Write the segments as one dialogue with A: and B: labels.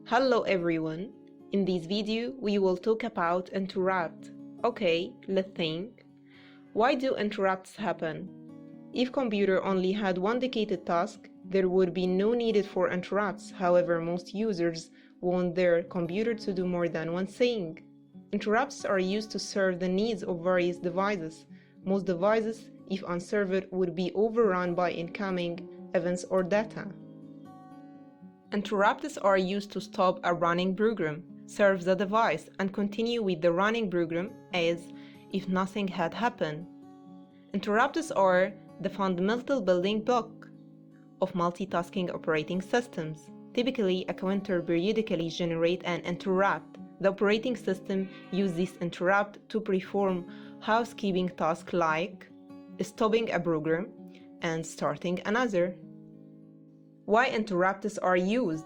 A: Hello everyone. In this video we will talk about interrupt. Okay, let's think. Why do interrupts happen? If computer only had one dedicated task, there would be no need for interrupts. However, most users want their computer to do more than one thing. Interrupts are used to serve the needs of various devices. Most devices, if unserved, would be overrun by incoming events or data. Interrupts are used to stop a running program, serve the device, and continue with the running program as if nothing had happened. Interrupts are the fundamental building block of multitasking operating systems. Typically, a counter periodically generates an interrupt. The operating system uses this interrupt to perform housekeeping tasks like stopping a program and starting another. Why interrupts are used?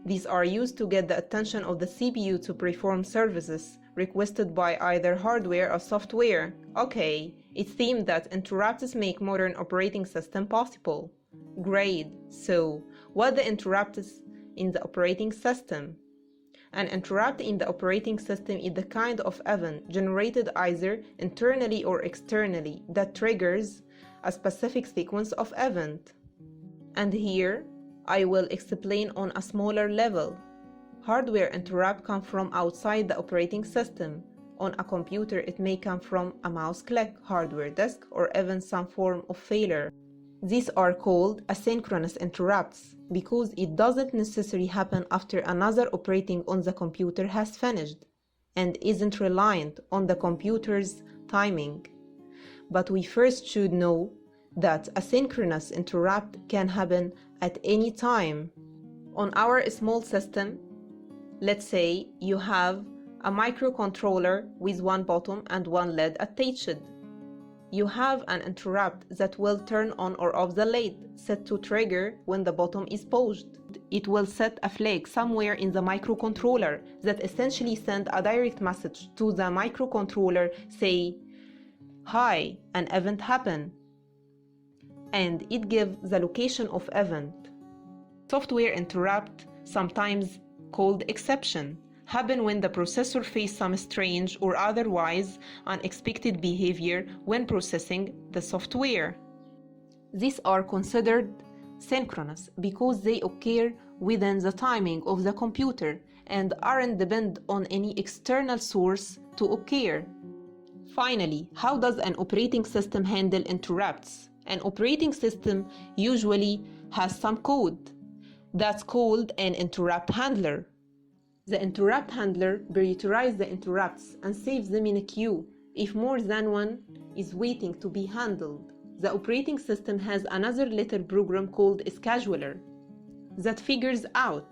A: These are used to get the attention of the CPU to perform services requested by either hardware or software. Okay, it seems that interrupts make modern operating system possible. Great, so what the interrupts in the operating system? An interrupt in the operating system is the kind of event generated either internally or externally that triggers a specific sequence of events. And here, I will explain on a smaller level. Hardware interrupt come from outside the operating system. On a computer, it may come from a mouse click, hardware disk, or even some form of failure. These are called asynchronous interrupts because it doesn't necessarily happen after another operating on the computer has finished and isn't reliant on the computer's timing. But we first should know that asynchronous interrupt can happen at any time. On our small system, let's say you have a microcontroller with one button and one LED attached. You have an interrupt that will turn on or off the LED, set to trigger when the button is pushed. It will set a flag somewhere in the microcontroller that essentially sends a direct message to the microcontroller, say, "Hi, an event happened," and it gives the location of event. Software interrupt, sometimes called exception, happen when the processor faces some strange or otherwise unexpected behavior when processing the software. These are considered synchronous because they occur within the timing of the computer and aren't dependent on any external source to occur. Finally, how does an operating system handle interrupts? An operating system usually has some code that's called an interrupt handler. The interrupt handler prioritizes the interrupts and saves them in a queue if more than one is waiting to be handled. The operating system has another little program called a scheduler that figures out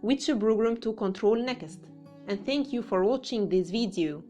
A: which program to control next. And thank you for watching this video.